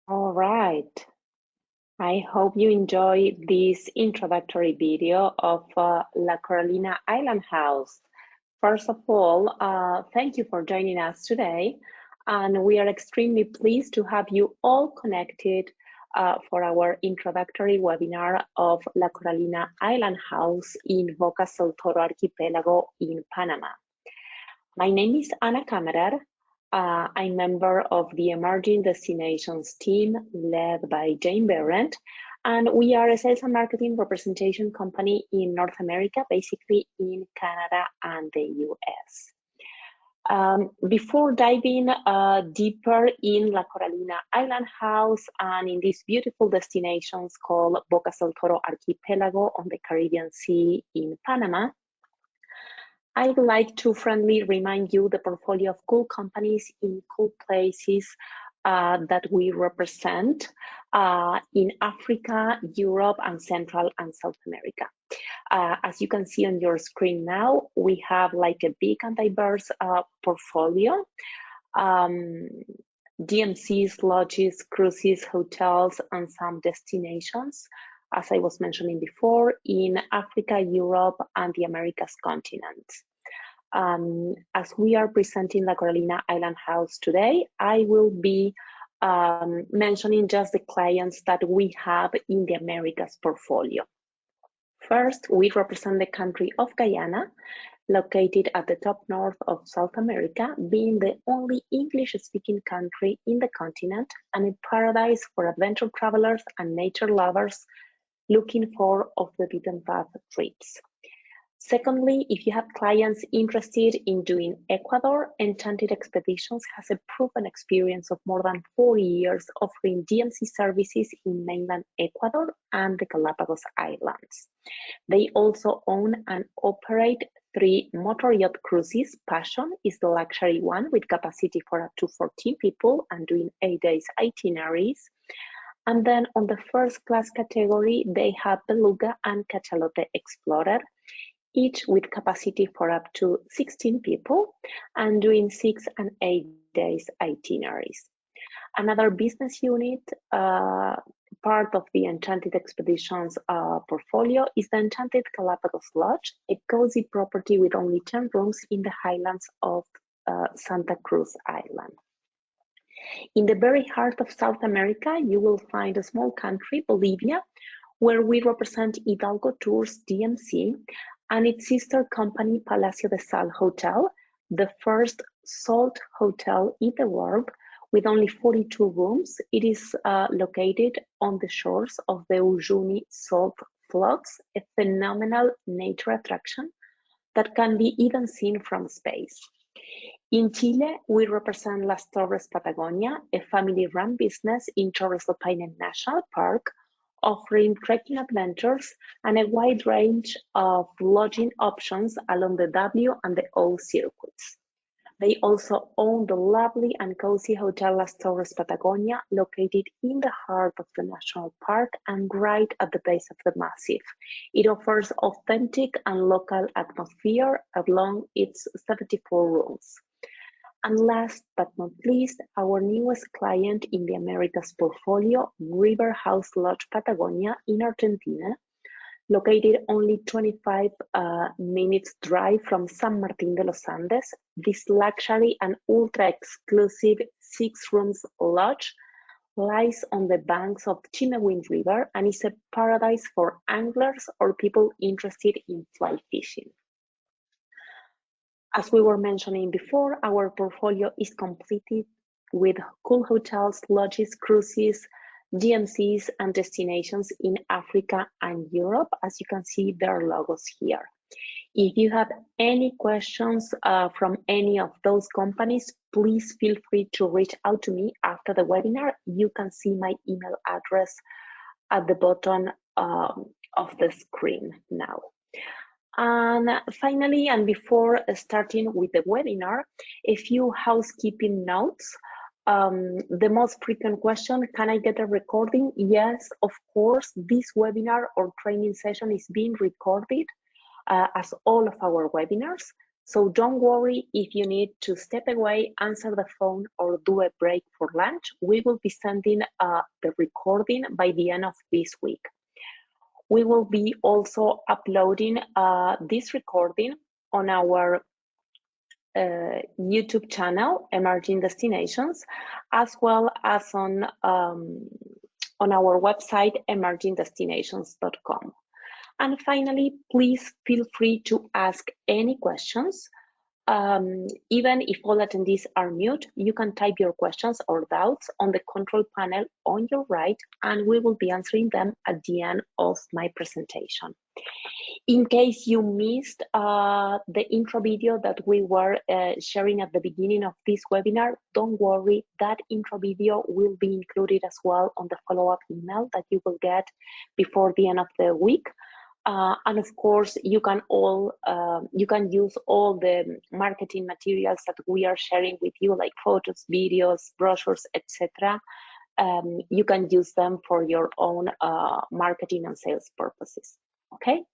All right. I hope you enjoy this introductory video of La Coralina Island House. First of all, thank you for joining us today. And we are extremely pleased to have you all connected for our introductory webinar of La Coralina Island House in Bocas del Toro Archipelago in Panama. My name is Ana Kammerer. I'm member of the Emerging Destinations team led by Jane Berendt, and we are a sales and marketing representation company in North America, basically in Canada and the US. Before diving deeper in La Coralina Island House and in these beautiful destinations called Bocas del Toro Archipelago on the Caribbean Sea in Panama, I'd like to friendly remind you the portfolio of cool companies in cool places that we represent in Africa, Europe, and Central and South America. As you can see on your screen now, we have like a big and diverse portfolio. DMCs, lodges, cruises, hotels, and some destinations, as I was mentioning before, in Africa, Europe, and the Americas continent. As we are presenting La Coralina Island House today, I will be mentioning just the clients that we have in the Americas portfolio. First, we represent the country of Guyana, located at the top north of South America, being the only English-speaking country in the continent and a paradise for adventure travelers and nature lovers looking for off-the-beaten-path trips. Secondly, if you have clients interested in doing Ecuador, Enchanted Expeditions has a proven experience of more than 4 years offering DMC services in mainland Ecuador and the Galapagos Islands. They also own and operate 3 motor yacht cruises. Passion is the luxury one with capacity for up to 14 people and doing 8 days itineraries. And then on the first class category, they have Beluga and Cachalote Explorer, each with capacity for up to 16 people and doing 6 and 8 days itineraries. Another business unit, part of the Enchanted Expeditions portfolio, is the Enchanted Galapagos Lodge, a cozy property with only 10 rooms in the highlands of Santa Cruz Island. In the very heart of South America, you will find a small country, Bolivia, where we represent Hidalgo Tours DMC and its sister company, Palacio de Sal Hotel, the first salt hotel in the world with only 42 rooms. It is located on the shores of the Uyuni salt floods, a phenomenal nature attraction that can be even seen from space. In Chile, we represent Las Torres Patagonia, a family-run business in Torres del Paine National Park, offering trekking adventures and a wide range of lodging options along the W and the O circuits. They also own the lovely and cozy Hotel Las Torres Patagonia, located in the heart of the national park and right at the base of the massif. It offers authentic and local atmosphere along its 74 rooms. And last but not least, our newest client in the Americas portfolio, River House Lodge Patagonia in Argentina, located only 25 minutes drive from San Martin de los Andes. This luxury and ultra-exclusive 6 rooms lodge lies on the banks of Chimehuin River and is a paradise for anglers or people interested in fly fishing. As we were mentioning before, our portfolio is completed with cool hotels, lodges, cruises, DMCs, and destinations in Africa and Europe, as you can see their logos here. If you have any questions from any of those companies, please feel free to reach out to me after the webinar. You can see my email address at the bottom of the screen now. And finally, and before starting with the webinar, a few housekeeping notes. The most frequent question, can I get a recording? Yes, of course, this webinar or training session is being recorded as all of our webinars. So don't worry if you need to step away, answer the phone, or do a break for lunch. We will be sending the recording by the end of this week. We will be also uploading this recording on our YouTube channel, Emerging Destinations, as well as on our website, emergingdestinations.com. And finally, please feel free to ask any questions. Even if all attendees are mute, you can type your questions or doubts on the control panel on your right, and we will be answering them at the end of my presentation. In case you missed the intro video that we were sharing at the beginning of this webinar, don't worry, that intro video will be included as well on the follow-up email that you will get before the end of the week. And of course, you can use all the marketing materials that we are sharing with you, like photos, videos, brochures, etc. You can use them for your own marketing and sales purposes. Okay,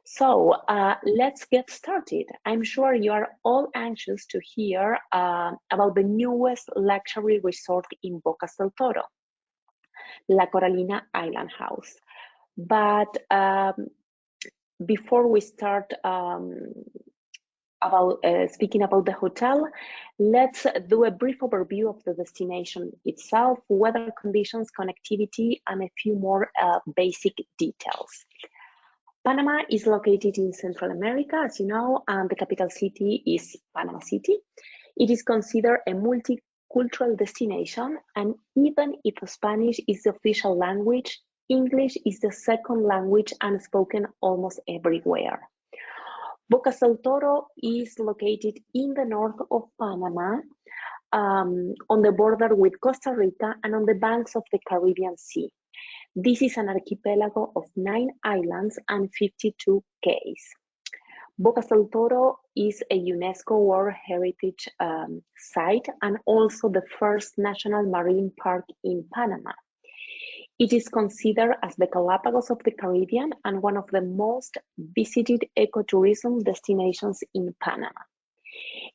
so let's get started. I'm sure you are all anxious to hear about the newest luxury resort in Bocas del Toro, La Coralina Island House. But before we start speaking about the hotel, let's do a brief overview of the destination itself, weather conditions, connectivity, and a few more basic details. Panama is located in Central America, as you know, and the capital city is Panama City. It is considered a multicultural destination, and even if Spanish is the official language, English is the second language and spoken almost everywhere. Bocas del Toro is located in the north of Panama, on the border with Costa Rica and on the banks of the Caribbean Sea. This is an archipelago of 9 islands and 52 cays. Bocas del Toro is a UNESCO World Heritage Site and also the first national marine park in Panama. It is considered as the Galapagos of the Caribbean and one of the most visited ecotourism destinations in Panama.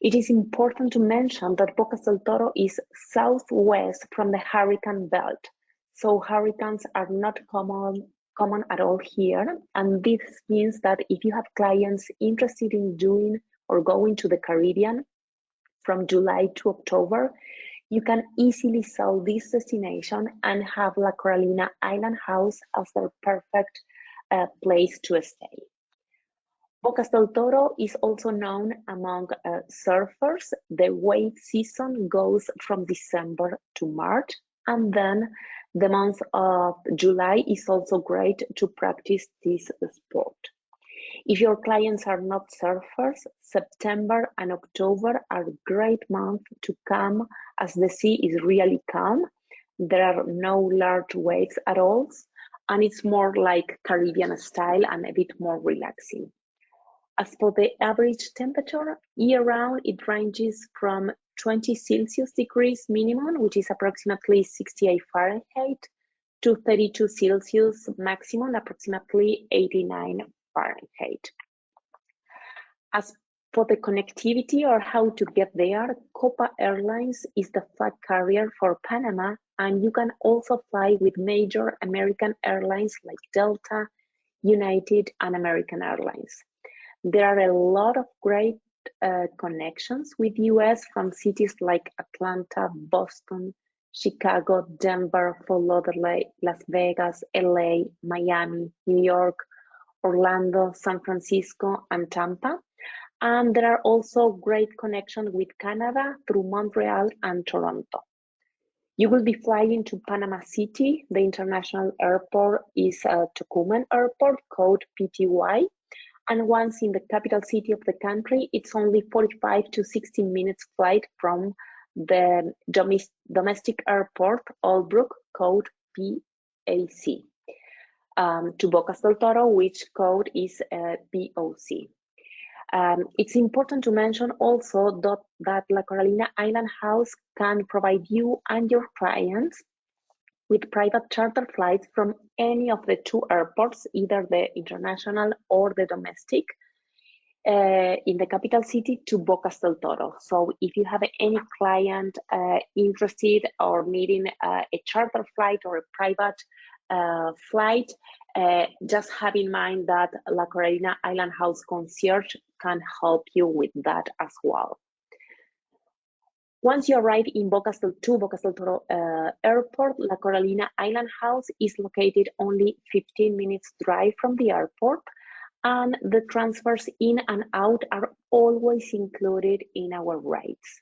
It is important to mention that Bocas del Toro is southwest from the hurricane belt, so hurricanes are not common at all here, and this means that if you have clients interested in doing or going to the Caribbean from July to October, you can easily sell this destination and have La Coralina Island House as their perfect place to stay. Bocas del Toro is also known among surfers. The wave season goes from December to March, and then the month of July is also great to practice this sport. If your clients are not surfers, September and October are great months to come as the sea is really calm. There are no large waves at all, and it's more like Caribbean style and a bit more relaxing. As for the average temperature, year-round it ranges from 20 Celsius degrees minimum, which is approximately 68 Fahrenheit, to 32 Celsius maximum, approximately 89 Fahrenheit. As for the connectivity or how to get there, Copa Airlines is the flag carrier for Panama, and you can also fly with major American airlines like Delta, United, and American Airlines. There are a lot of great connections with US from cities like Atlanta, Boston, Chicago, Denver, Fort Lauderdale, Las Vegas, LA, Miami, New York, Orlando, San Francisco, and Tampa. And there are also great connections with Canada through Montreal and Toronto. You will be flying to Panama City. The international airport is Tocumen Airport, code PTY. And once in the capital city of the country, it's only 45 to 60 minutes flight from the domestic airport, Albrook, code PAC, to Bocas del Toro, which code is POC. It's important to mention also that La Coralina Island House can provide you and your clients with private charter flights from any of the 2 airports, either the international or the domestic. in the capital city to Bocas del Toro. So if you have any client interested or needing a charter flight or a private flight, just have in mind that La Coralina Island House concierge can help you with that as well. Once you arrive in Bocas del Toro airport, La Coralina Island House is located only 15 minutes drive from the airport, and the transfers in and out are always included in our rates.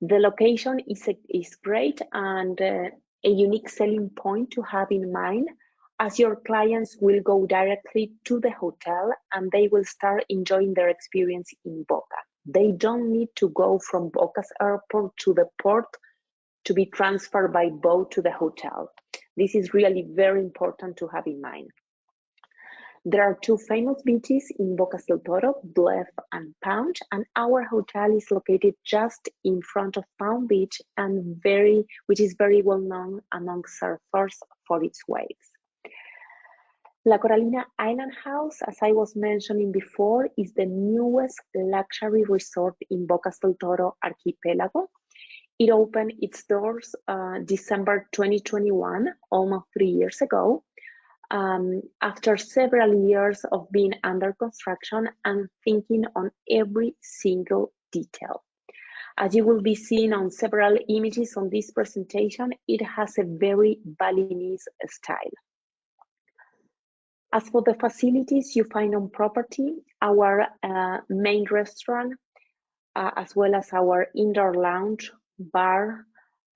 The location is great and a unique selling point to have in mind, as your clients will go directly to the hotel and they will start enjoying their experience in Boca. They don't need to go from Boca's airport to the port to be transferred by boat to the hotel. This is really very important to have in mind. There are two famous beaches in Bocas del Toro, Bluff and Pound, and our hotel is located just in front of Pound Beach, and which is very well known among surfers for its waves. La Coralina Island House, as I was mentioning before, is the newest luxury resort in Bocas del Toro Archipelago. It opened its doors December 2021, almost 3 years ago, after several years of being under construction and thinking on every single detail. As you will be seeing on several images on this presentation, it has a very Balinese style. As for the facilities you find on property, our main restaurant, as well as our indoor lounge, bar,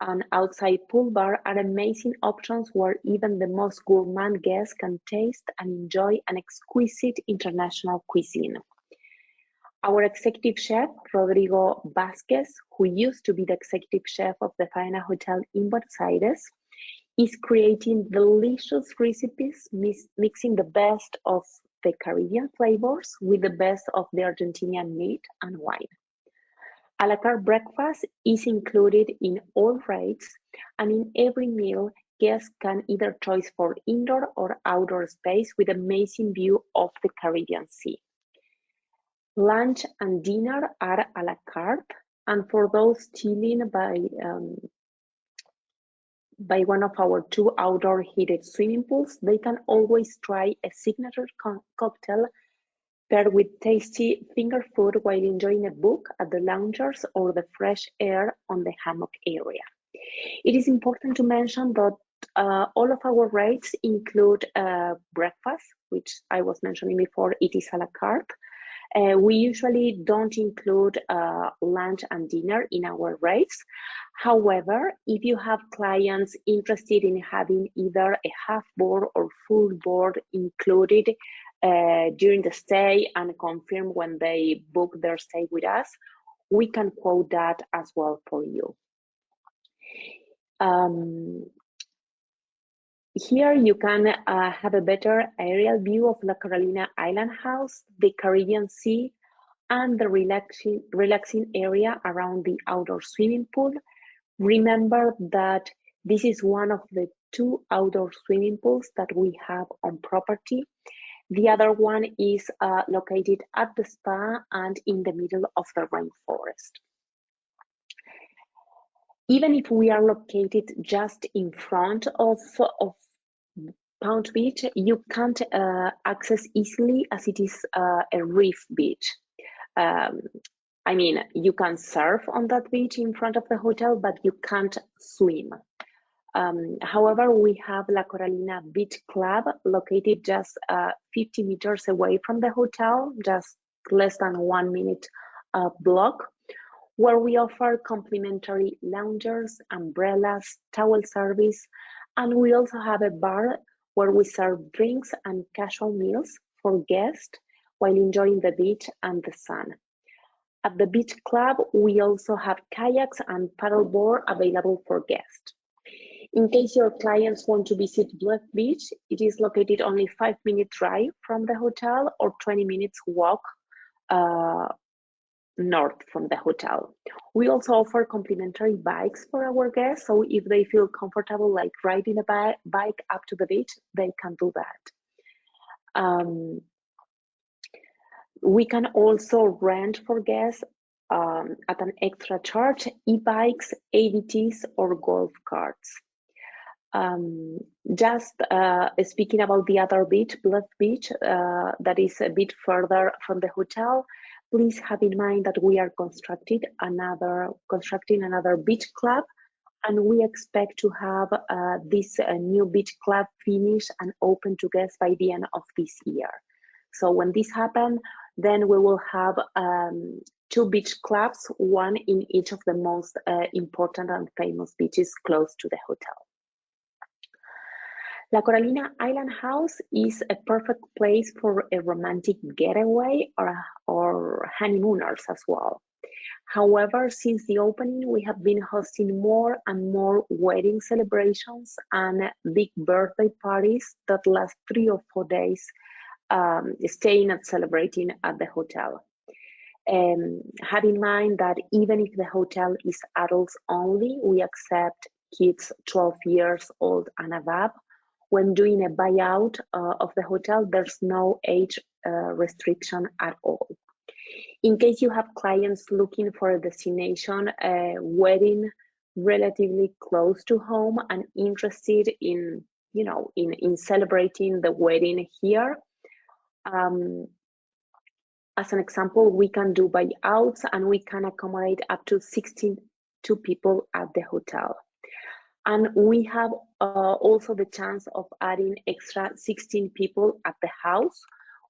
and outside pool bar are amazing options where even the most gourmand guests can taste and enjoy an exquisite international cuisine. Our executive chef, Rodrigo Vasquez, who used to be the executive chef of the Faena Hotel in Buenos Aires, is creating delicious recipes, mixing the best of the Caribbean flavors with the best of the Argentinian meat and wine. A la carte breakfast is included in all rates, and in every meal, guests can either choose for indoor or outdoor space with amazing view of the Caribbean Sea. Lunch and dinner are a la carte, and for those chilling by one of our two outdoor heated swimming pools, they can always try a signature cocktail paired with tasty finger food while enjoying a book at the loungers or the fresh air on the hammock area. It is important to mention that all of our rates include breakfast, which I was mentioning before, it is a la carte. We usually don't include lunch and dinner in our rates. However, if you have clients interested in having either a half board or full board included during the stay and confirm when they book their stay with us, we can quote that as well for you. Here you can have a better aerial view of La Coralina Island House, the Caribbean Sea, and the relaxing area around the outdoor swimming pool. Remember that this is one of the two outdoor swimming pools that we have on property. The other one is located at the spa and in the middle of the rainforest. Even if we are located just in front of Pound Beach, you can't access easily as it is a reef beach. I mean, you can surf on that beach in front of the hotel, but you can't swim. However, we have La Coralina Beach Club located just 50 meters away from the hotel, just less than 1 minute block, where we offer complimentary loungers, umbrellas, towel service, and we also have a bar where we serve drinks and casual meals for guests while enjoying the beach and the sun. At the beach club, we also have kayaks and paddleboard available for guests. In case your clients want to visit Bluff Beach, it is located only 5-minute drive from the hotel or 20 minutes walk north from the hotel. We also offer complimentary bikes for our guests, so if they feel comfortable like riding a bike up to the beach, they can do that. We can also rent for guests at an extra charge e-bikes, ADTs, or golf carts. Um, just speaking about the other beach, Bluff Beach, that is a bit further from the hotel, please have in mind that we are constructing another beach club, and we expect to have this new beach club finished and open to guests by the end of this year. So when this happens, then we will have 2 beach clubs, one in each of the most important and famous beaches close to the hotel. La Coralina Island House is a perfect place for a romantic getaway or honeymooners as well. However, since the opening, we have been hosting more and more wedding celebrations and big birthday parties that last 3 or 4 days, staying and celebrating at the hotel. Have in mind that even if the hotel is adults only, we accept kids 12 years old and above. When doing a buyout of the hotel, there's no age restriction at all. In case you have clients looking for a destination wedding relatively close to home and interested in, in celebrating the wedding here, as an example, we can do buyouts and we can accommodate up to 62 people at the hotel. And we have also the chance of adding extra 16 people at the house,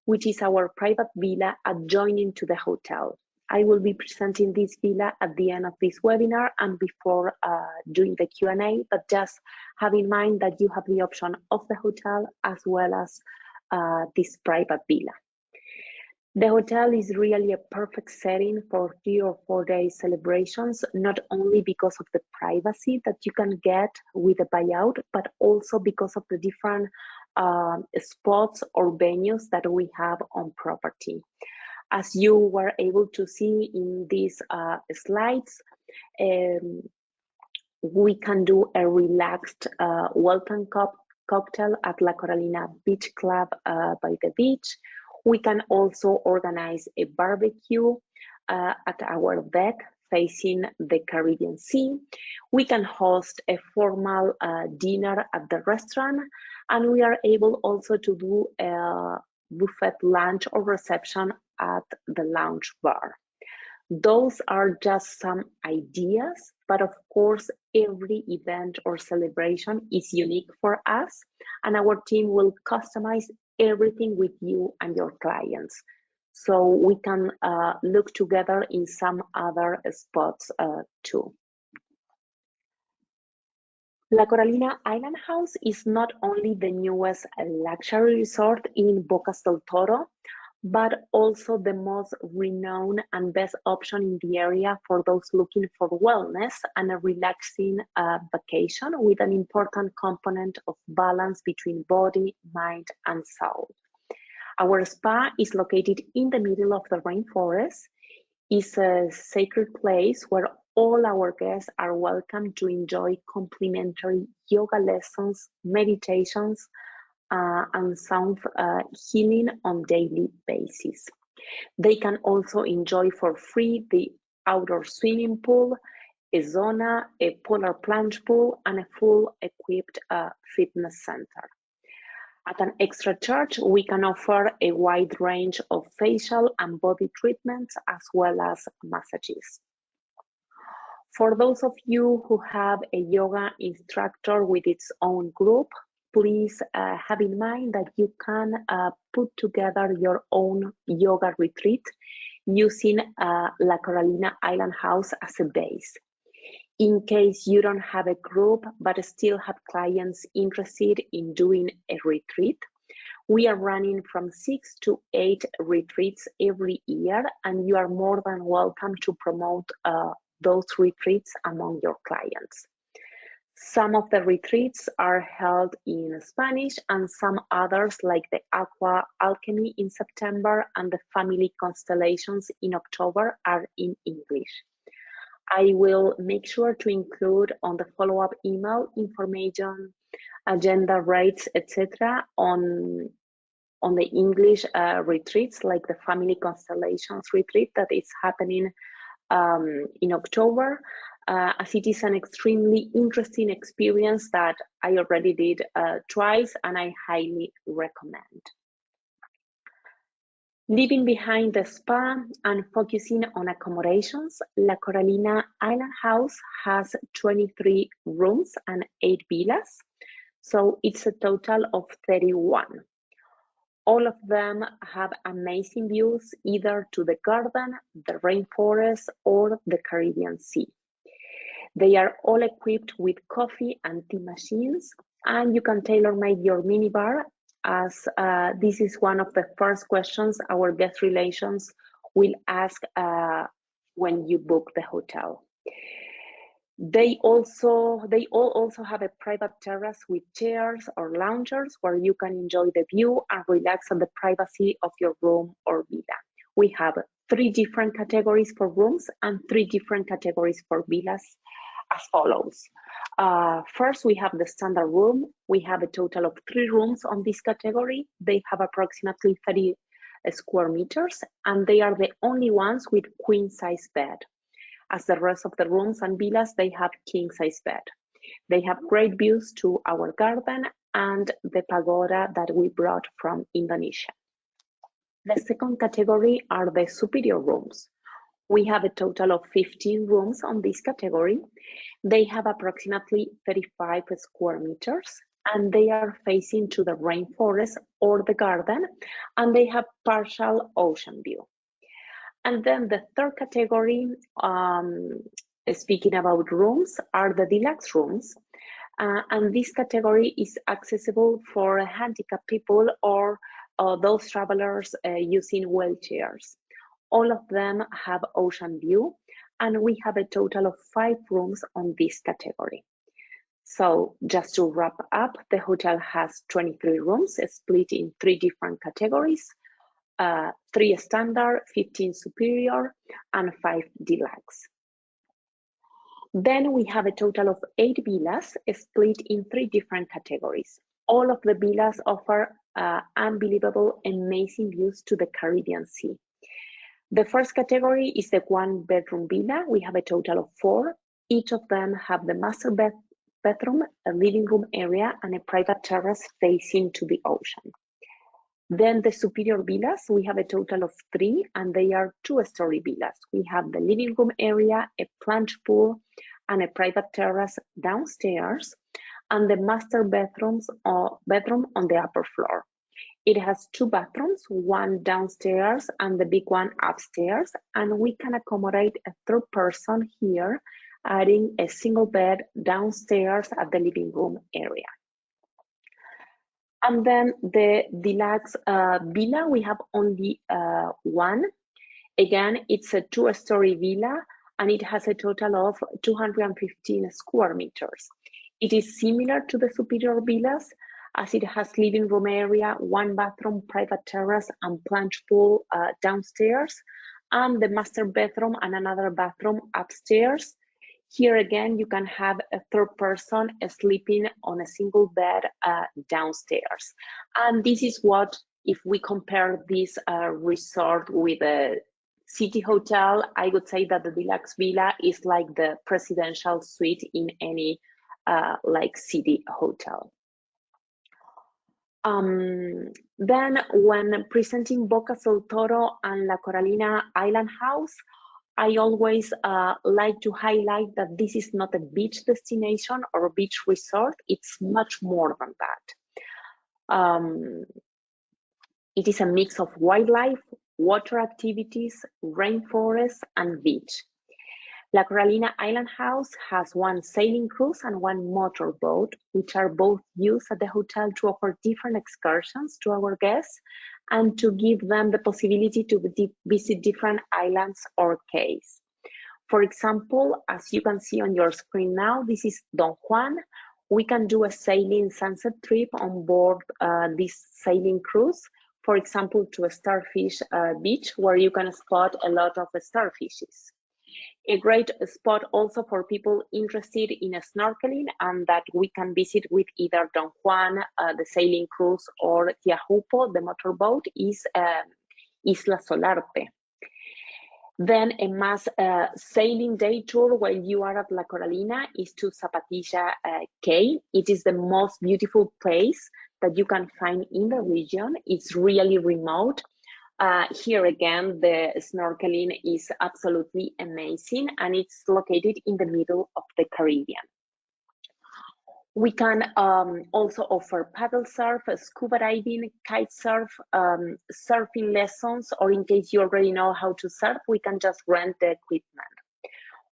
which is our private villa adjoining to the hotel. I will be presenting this villa at the end of this webinar and before doing the Q&A, but just have in mind that you have the option of the hotel as well as this private villa. The hotel is really a perfect setting for 3 or 4 day celebrations, not only because of the privacy that you can get with a buyout, but also because of the different spots or venues that we have on property. As you were able to see in these slides, we can do a relaxed welcome cocktail at La Coralina Beach Club by the beach. We can also organize a barbecue at our deck facing the Caribbean Sea. We can host a formal dinner at the restaurant, and we are able also to do a buffet lunch or reception at the lounge bar. Those are just some ideas, but of course, every event or celebration is unique for us, and our team will customize everything with you and your clients. So we can look together in some other spots too. La Coralina Island House is not only the newest luxury resort in Bocas del Toro, but also the most renowned and best option in the area for those looking for wellness and a relaxing vacation with an important component of balance between body, mind, and soul. Our spa is located in the middle of the rainforest. It's a sacred place where all our guests are welcome to enjoy complimentary yoga lessons, meditations, and sound healing on daily basis. They can also enjoy for free the outdoor swimming pool, a sauna, a polar plunge pool, and a full equipped fitness center. At an extra charge, we can offer a wide range of facial and body treatments as well as massages. For those of you who have a yoga instructor with its own group, please have in mind that you can put together your own yoga retreat using La Coralina Island House as a base. In case you don't have a group but still have clients interested in doing a retreat, we are running from 6 to 8 retreats every year, and you are more than welcome to promote those retreats among your clients. Some of the retreats are held in Spanish and some others, like the Aqua Alchemy in September and the Family Constellations in October, are in English. I will make sure to include on the follow-up email information, agenda, rates, etc. on on the English retreats, like the Family Constellations retreat that is happening in October, as it is an extremely interesting experience that I already did twice and I highly recommend. Leaving behind the spa and focusing on accommodations, La Coralina Island House has 23 rooms and 8 villas, so it's a total of 31. All of them have amazing views either to the garden, the rainforest, or the Caribbean Sea. They are all equipped with coffee and tea machines, and you can tailor-make your minibar, as this is one of the first questions our guest relations will ask when you book the hotel. They all also have a private terrace with chairs or loungers where you can enjoy the view and relax in the privacy of your room or villa. We have 3 different categories for rooms and 3 different categories for villas as follows. First, we have the standard room. We have a total of 3 rooms on this category. They have approximately 30 square meters, and they are the only ones with queen size bed. As the rest of the rooms and villas, they have king size bed. They have great views to our garden and the pagoda that we brought from Indonesia. The second category are the superior rooms. We have a total of 15 rooms on this category. They have approximately 35 square meters, and they are facing to the rainforest or the garden, and they have partial ocean view. And then the third category, speaking about rooms, are the deluxe rooms. And this category is accessible for handicapped people or those travelers using wheelchairs. All of them have ocean view, and we have a total of 5 rooms on this category. So just to wrap up, the hotel has 23 rooms split in 3 different categories, 3 standard, 15 superior, and 5 deluxe. Then we have a total of 8 villas split in 3 different categories. All of the villas offer unbelievable, amazing views to the Caribbean Sea. The first category is the 1-bedroom villa. We have a total of 4. Each of them have the master bedroom, a living room area, and a private terrace facing to the ocean. Then the superior villas, we have a total of 3, and they are 2-story villas. We have the living room area, a plunge pool, and a private terrace downstairs, and the master bedroom on the upper floor. It has 2 bathrooms, one downstairs and the big one upstairs, and we can accommodate a 3rd person here, adding a single bed downstairs at the living room area. And then the deluxe villa, we have only 1. Again, it's a 2-story villa, and it has a total of 215 square meters. It is similar to the superior villas, as it has living room area, 1 bathroom, private terrace, and plunge pool downstairs, and the master bedroom and another bathroom upstairs. Here again, you can have a 3rd person sleeping on a single bed downstairs. And this is what, if we compare this resort with a city hotel, I would say that the deluxe villa is like the presidential suite in any like city hotel. Then when presenting Bocas del Toro and La Coralina Island House, I always like to highlight that this is not a beach destination or a beach resort. It's much more than that. It is a mix of wildlife, water activities, rainforest, and beach. La Coralina Island House has 1 sailing cruise and 1 motorboat, which are both used at the hotel to offer different excursions to our guests and to give them the possibility to visit different islands or cays. For example, as you can see on your screen now, this is Don Juan. We can do a sailing sunset trip on board this sailing cruise, for example, to a starfish beach where you can spot a lot of starfishes. A great spot also for people interested in snorkeling and that we can visit with either Don Juan, the sailing cruise, or Tiahupo, the motorboat, is Isla Solarte. Then a mass sailing day tour while you are at La Coralina is to Zapatilla Cay. It is the most beautiful place that you can find in the region. It's really remote. Here again, the snorkeling is absolutely amazing, and it's located in the middle of the Caribbean. We can also offer paddle surf, scuba diving, kite surf, surfing lessons, or in case you already know how to surf, we can just rent the equipment.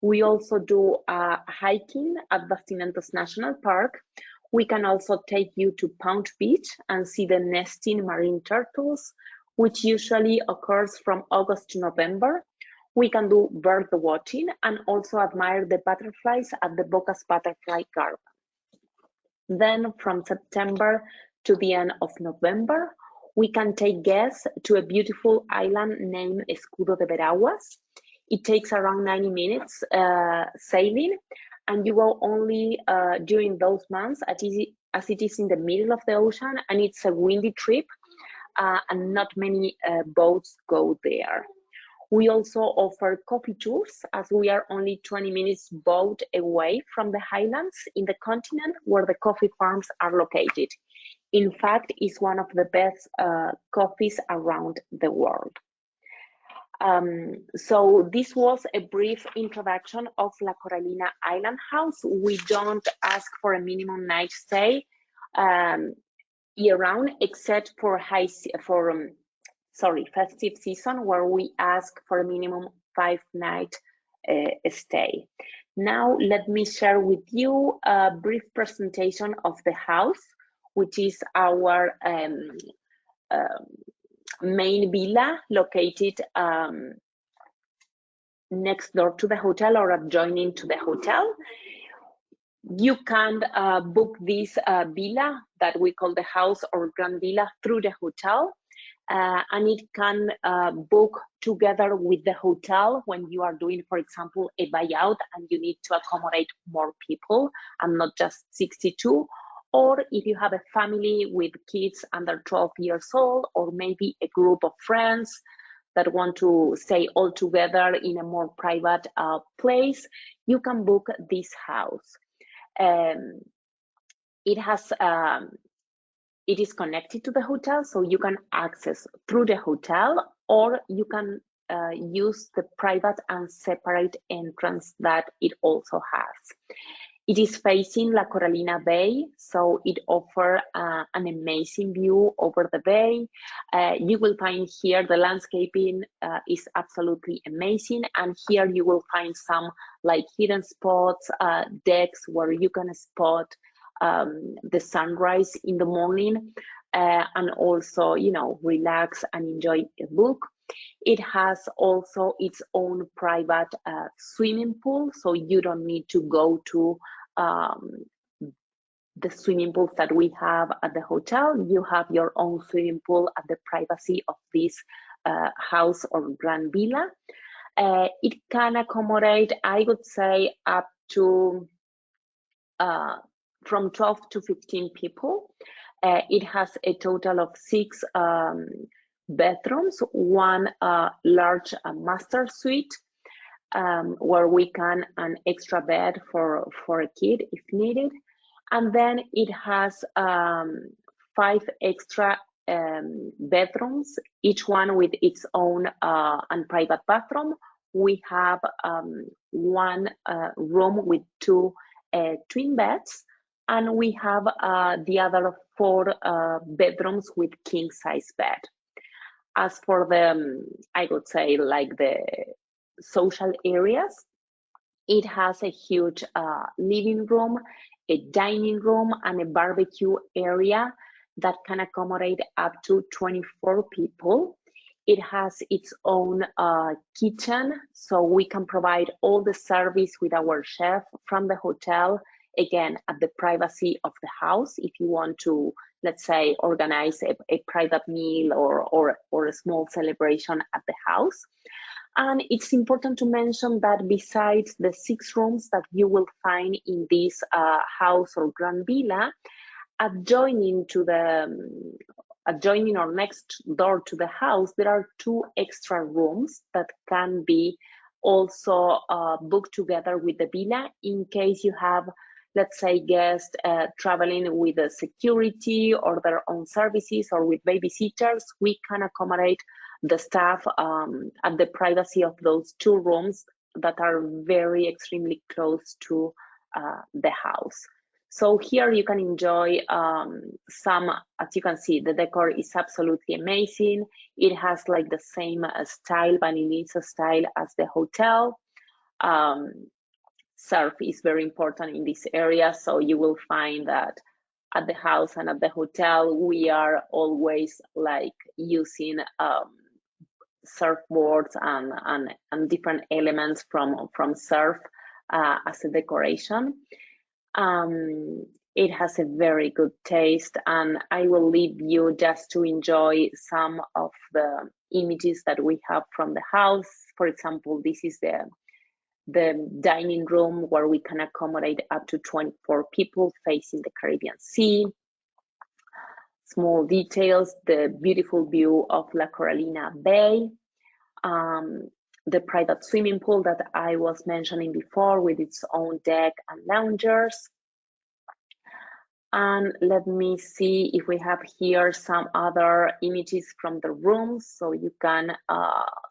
We also do hiking at Bastimentos National Park. We can also take you to Pound Beach and see the nesting marine turtles, which usually occurs from August to November. We can do bird watching and also admire the butterflies at the Bocas Butterfly Garden. Then from September to the end of November, we can take guests to a beautiful island named Escudo de Veraguas. It takes around 90 minutes sailing, and you go only during those months as it is in the middle of the ocean, and it's a windy trip. And not many boats go there. We also offer coffee tours as we are only 20 minutes boat away from the highlands in the continent where the coffee farms are located. In fact, it's one of the best coffees around the world. So this was a brief introduction of La Coralina Island House. We don't ask for a minimum night stay year-round, except for festive season, where we ask for a minimum 5-night stay. Now, let me share with you a brief presentation of the house, which is our main villa located next door to the hotel or adjoining to the hotel. You can book this villa that we call the house or grand villa through the hotel, and it can book together with the hotel when you are doing, for example, a buyout and you need to accommodate more people and not just 62, or if you have a family with kids under 12 years old, or maybe a group of friends that want to stay all together in a more private place, you can book this house. It is connected to the hotel, so you can access through the hotel, or you can use the private and separate entrance that it also has. It is facing La Coralina Bay, so it offers an amazing view over the bay. You will find here the landscaping is absolutely amazing, and here you will find some like hidden spots, decks where you can spot the sunrise in the morning and also, you know, relax and enjoy a book. It has also its own private swimming pool, so you don't need to go to the swimming pools that we have at the hotel. You have your own swimming pool at the privacy of this house or grand villa. It can accommodate, I would say, up to from 12 to 15 people. It has a total of 6 bedrooms, one large master suite, where we can an extra bed for a kid if needed. And then it has 5 extra bedrooms, each one with its own and private bathroom. We have one room with 2 twin beds, and we have the other 4 bedrooms with king size bed. As for the, I would say, like the social areas, it has a huge living room, a dining room, and a barbecue area that can accommodate up to 24 people. It has its own kitchen, so we can provide all the service with our chef from the hotel, again, at the privacy of the house. If you want to, let's say, organize a private meal or a small celebration at the house. And it's important to mention that besides the 6 rooms that you will find in this house or grand villa, adjoining or next door to the house, there are 2 extra rooms that can be also booked together with the villa in case you have, let's say, guests traveling with the security or their own services or with babysitters. We can accommodate the staff at the privacy of those 2 rooms that are very extremely close to the house. So here you can enjoy some, as you can see, the decor is absolutely amazing. It has like the same style, Vanillisa style as the hotel. Surf is very important in this area, so you will find that at the house and at the hotel, we are always like using surfboards and different elements from surf as a decoration. It has a very good taste, and I will leave you just to enjoy some of the images that we have from the house. For example, this is the dining room where we can accommodate up to 24 people facing the Caribbean Sea. Small details, the beautiful view of La Coralina Bay, the private swimming pool that I was mentioning before with its own deck and loungers. And let me see if we have here some other images from the rooms so you can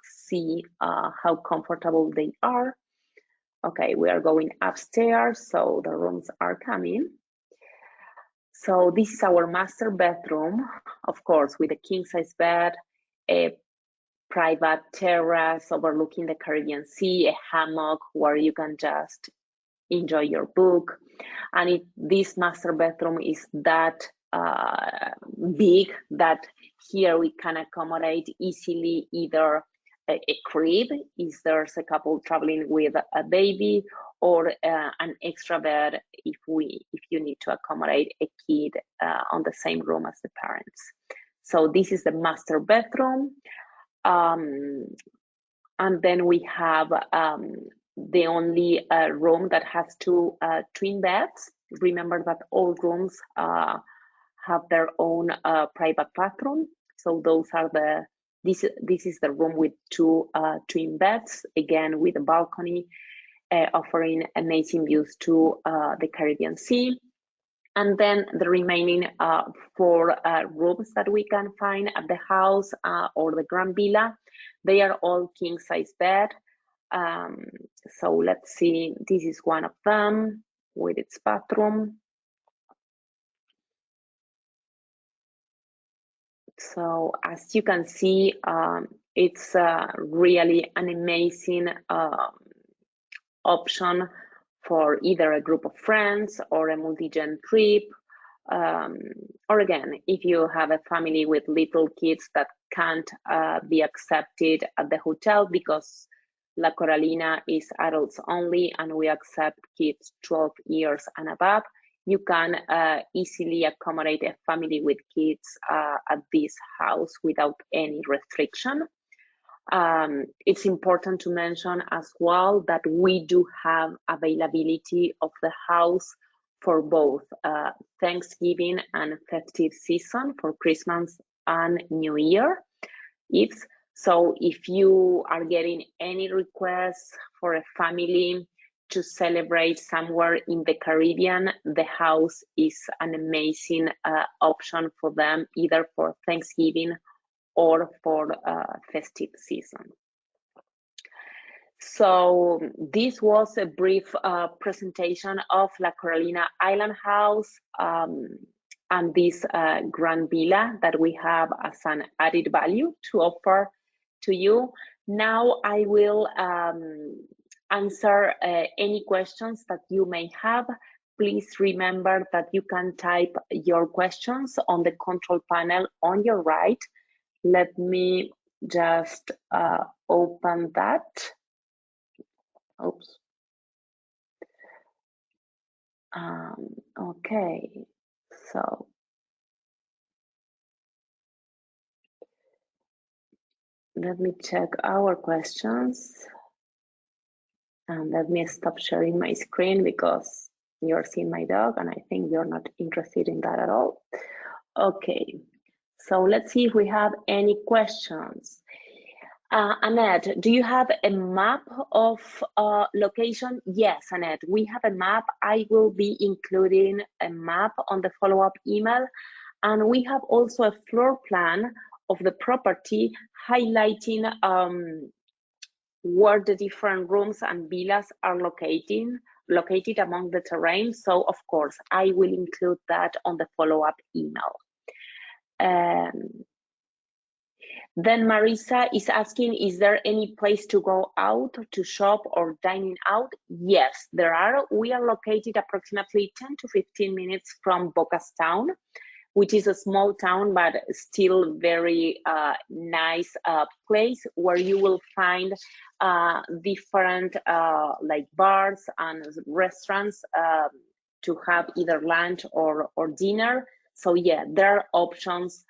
see how comfortable they are. Okay, we are going upstairs, so the rooms are coming. So this is our master bedroom, of course, with a king-size bed, a private terrace overlooking the Caribbean Sea, a hammock where you can just enjoy your book. And this master bedroom is that big that here we can accommodate easily either a crib if there's a couple traveling with a baby, or an extra bed if you need to accommodate a kid on the same room as the parents. So this is the master bedroom. And then we have the only room that has 2 twin beds. Remember that all rooms have their own private bathroom. So those are this is the room with 2 twin beds, again with a balcony offering amazing views to the Caribbean Sea. And then the remaining 4 rooms that we can find at the house or the Grand Villa, they are all king-size bed. So let's see, this is one of them with its bathroom. So as you can see, it's really an amazing option for either a group of friends or a multi-gen trip. Or again, if you have a family with little kids that can't be accepted at the hotel because La Coralina is adults only and we accept kids 12 years and above, you can easily accommodate a family with kids at this house without any restriction. It's important to mention as well that we do have availability of the house for both Thanksgiving and festive season, for Christmas and New Year Eves. So if you are getting any requests for a family to celebrate somewhere in the Caribbean, the house is an amazing option for them, either for Thanksgiving or for festive season. So this was a brief presentation of La Coralina Island House and this grand villa that we have as an added value to offer to you. Now I will answer any questions that you may have. Please remember that you can type your questions on the control panel on your right. Let me just open that. Oops. Okay, so Let me check our questions. And let me stop sharing my screen because you're seeing my dog and I think you're not interested in that at all. Okay, so let's see if we have any questions. Annette, do you have a map of location? Yes, Annette, we have a map. I will be including a map on the follow-up email. And we have also a floor plan of the property highlighting where the different rooms and villas are located among the terrain. So of course, I will include that on the follow-up email. Then Marisa is asking, is there any place to go out to shop or dining out? Yes, there are. We are located approximately 10 to 15 minutes from Bocas town, which is a small town, but still very nice place where you will find different like bars and restaurants to have either lunch or dinner. So yeah, there are options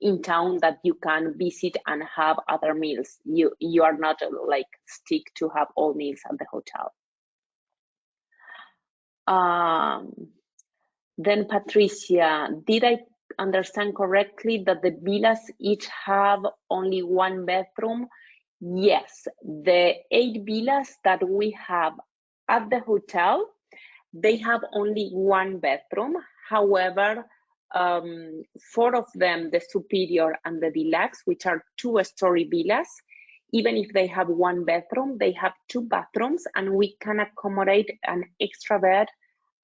in town that you can visit and have other meals. You are not like stick to have all meals at the hotel. Then Patricia, did I understand correctly that the villas each have only one bedroom? Yes, the 8 villas that we have at the hotel, they have only one bedroom. However, 4 of them, the superior and the deluxe, which are 2-story villas, even if they have one bedroom, they have 2 bathrooms, and we can accommodate an extra bed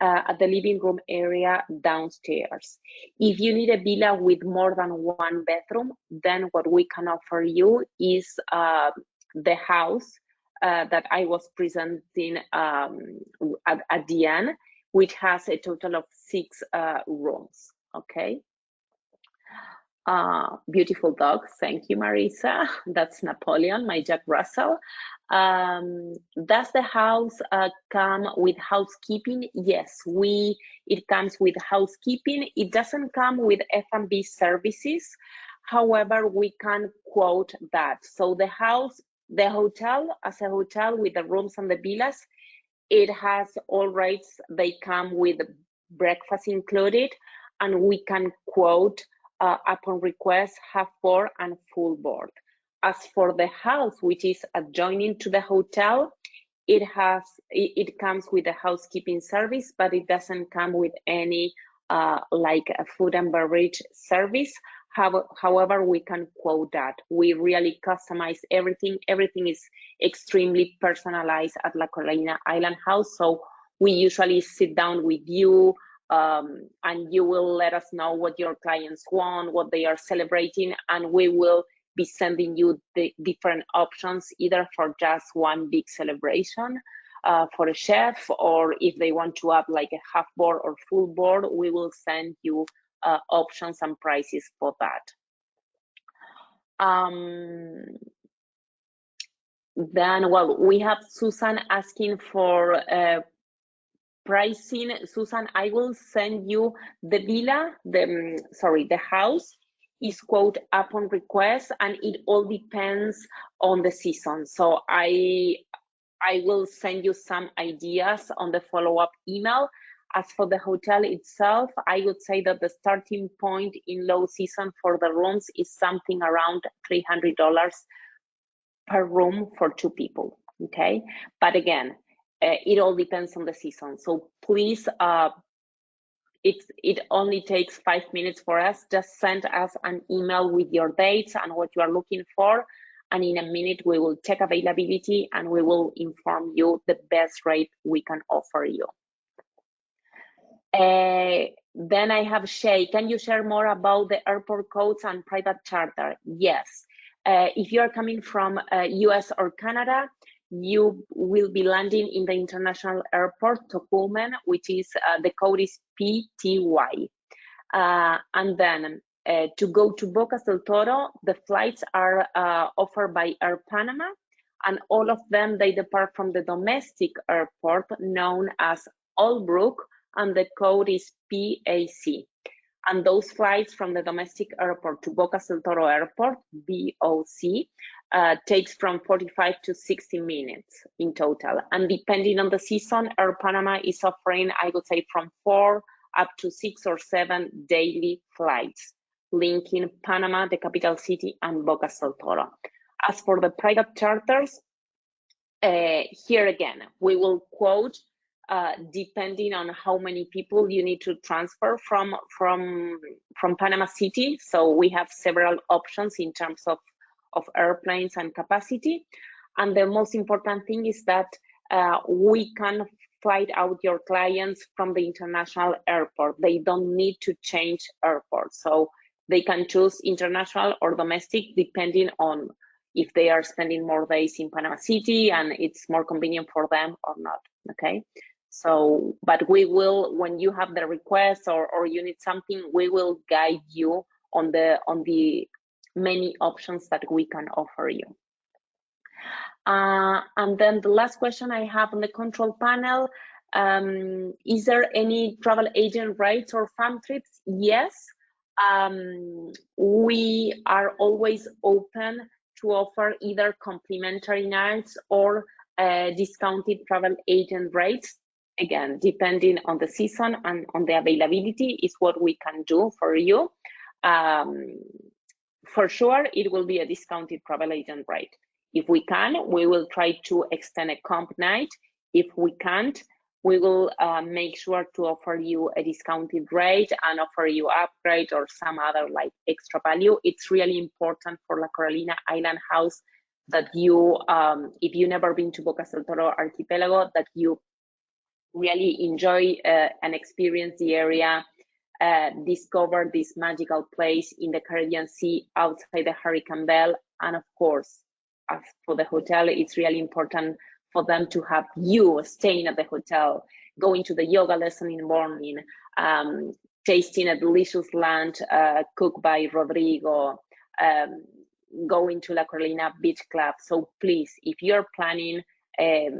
at the living room area downstairs. If you need a villa with more than 1 bedroom, then what we can offer you is the house that I was presenting at the end, which has a total of 6 rooms. Okay. Beautiful dog. Thank you, Marisa. That's Napoleon, my Jack Russell. Does the house come with housekeeping? Yes, it comes with housekeeping. It doesn't come with F&B services. However, we can quote that. So the hotel, as a hotel with the rooms and the villas, it has all rates. They come with breakfast included, and we can quote upon request half board and full board. As for the house, which is adjoining to the hotel, it comes with a housekeeping service, but it doesn't come with any like a food and beverage service. However, we can quote that. We really customize everything. Everything is extremely personalized at La Coralina Island House. So we usually sit down with you, and you will let us know what your clients want, what they are celebrating, and we will be sending you the different options, either for just one big celebration for a chef, or if they want to have like a half board or full board, we will send you options and prices for that. Then, well, we have Susan asking for pricing. Susan, I will send you the villa, the house is quote upon request, and it all depends on the season. So I will send you some ideas on the follow-up email. As for the hotel itself, I would say that the starting point in low season for the rooms is something around $300 per room for 2 people, okay? But again, it all depends on the season. So please, it only takes 5 minutes for us. Just send us an email with your dates and what you are looking for. And in a minute, we will check availability and we will inform you the best rate we can offer you. Then I have Shay. Can you share more about the airport codes and private charter? Yes. If you are coming from US or Canada, you will be landing in the international airport, Tocumen, which is the code is PTY. And then to go to Bocas del Toro, the flights are offered by Air Panama, and all of them, they depart from the domestic airport known as Albrook, and the code is PAC. And those flights from the domestic airport to Bocas del Toro Airport, BOC, takes from 45 to 60 minutes in total. And depending on the season, Air Panama is offering, I would say, from 4 up to 6 or 7 daily flights linking Panama, the capital city, and Bocas del Toro. As for the private charters, here again, we will quote depending on how many people you need to transfer from Panama City. So we have several options in terms of airplanes and capacity. And the most important thing is that we can fly out your clients from the international airport. They don't need to change airports. So they can choose international or domestic depending on if they are spending more days in Panama City and it's more convenient for them or not, okay? So, but we will, when you have the request or you need something, we will guide you on the many options that we can offer you. And then the last question I have on the control panel, is there any travel agent rates or fam trips? Yes, we are always open to offer either complimentary nights or discounted travel agent rates. Again, depending on the season and on the availability is what we can do for you. For sure, it will be a discounted travel agent rate. If we can, we will try to extend a comp night. If we can't, we will make sure to offer you a discounted rate and offer you upgrade or some other like extra value. It's really important for La Coralina Island House that you, if you've never been to Bocas del Toro Archipelago, that you really enjoy and experience the area, discover this magical place in the Caribbean Sea outside the Hurricane Bell. And of course, as for the hotel, it's really important for them to have you staying at the hotel, going to the yoga lesson in the morning, tasting a delicious lunch cooked by Rodrigo, going to La Coralina Beach Club. So please, if you're planning a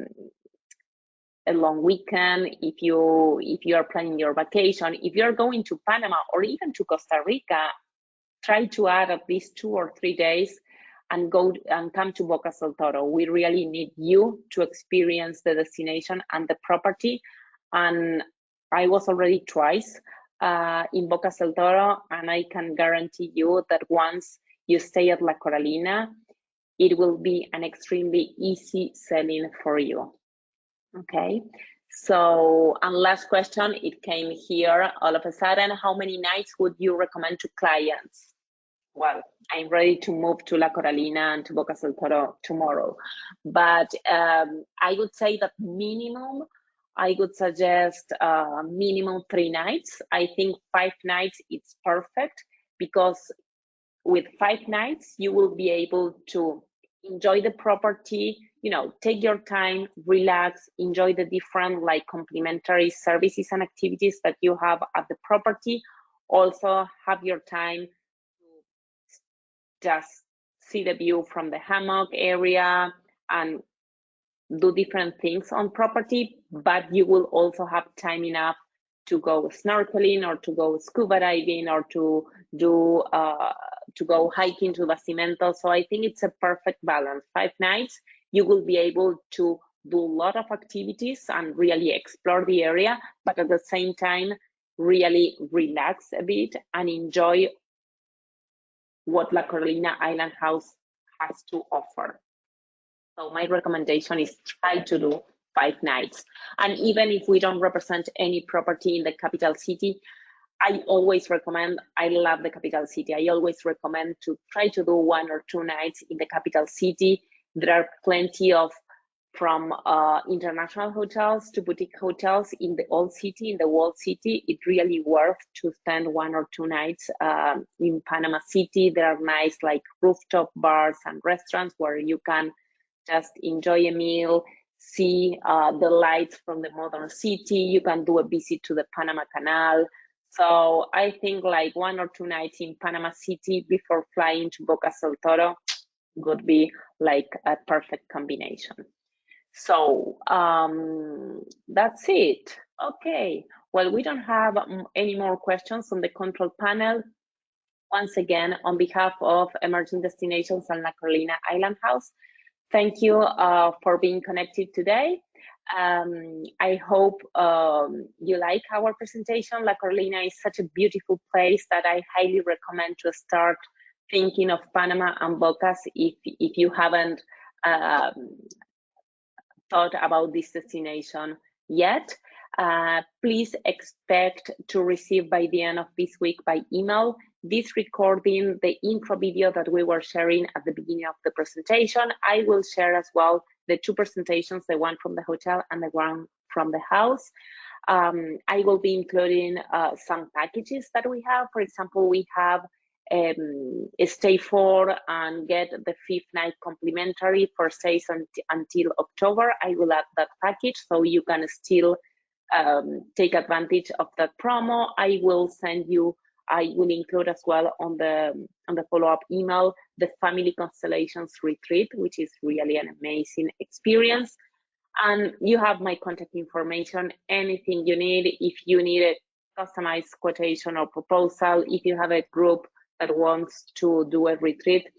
long weekend, if you are planning your vacation, if you're going to Panama or even to Costa Rica, try to add at least 2 or 3 days and go and come to Bocas del Toro. We really need you to experience the destination and the property. And I was already twice in Bocas del Toro, and I can guarantee you that once you stay at La Coralina, it will be an extremely easy selling for you. Okay, so, and last question, it came here all of a sudden, how many nights would you recommend to clients? Well, I'm ready to move to La Coralina and to Bocas del Toro tomorrow, but I would say that minimum, I would suggest minimum 3 nights. I think 5 nights, it's perfect, because with 5 nights, you will be able to enjoy the property, you know, take your time, relax, enjoy the different like complimentary services and activities that you have at the property. Also have your time to just see the view from the hammock area and do different things on property, but you will also have time enough to go snorkeling or to go scuba diving or to do to go hiking to the Cimento. So I think it's a perfect balance. 5 nights, you will be able to do a lot of activities and really explore the area, but at the same time, really relax a bit and enjoy what La Coralina Island House has to offer. So my recommendation is try to do 5 nights. And even if we don't represent any property in the capital city, I always recommend, I love the capital city. I always recommend to try to do 1 or 2 nights in the capital city. There are plenty of, from international hotels to boutique hotels in the old city, in the walled city. It really worth to spend 1 or 2 nights in Panama City. There are nice like rooftop bars and restaurants where you can just enjoy a meal, see the lights from the modern city. You can do a visit to the Panama Canal. So I think like 1 or 2 nights in Panama City before flying to Bocas del Toro would be like a perfect combination. So that's it. Okay, Well, we don't have any more questions on the control panel. Once again, on behalf of Emerging Destinations and La Coralina Island House, thank you for being connected today. I hope you like our presentation. La Coralina is such a beautiful place that I highly recommend to start thinking of Panama and Bocas if you haven't thought about this destination yet. Please expect to receive by the end of this week by email this recording, the intro video that we were sharing at the beginning of the presentation. I will share as well the two presentations, the one from the hotel and the one from the house. I will be including some packages that we have. For example, we have stay for and get the 5th night complimentary for stays until October. I will add that package so you can still take advantage of that promo. I will include as well on the follow-up email the Family Constellations retreat, which is really an amazing experience. And you have my contact information, anything you need. If you need a customized quotation or proposal, if you have a group that wants to do a retreat,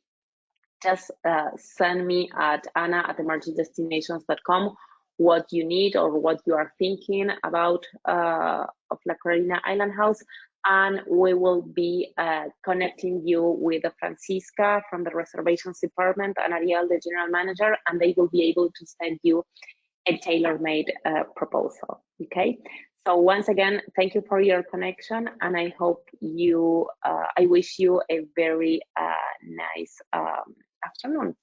just send me at anna@emergingdestinations.com what you need or what you are thinking about of La Coralina Island House, and we will be connecting you with Francisca from the reservations department and Ariel, the general manager, and they will be able to send you a tailor-made proposal. Okay, so once again, thank you for your connection, and I hope I wish you a very nice afternoon.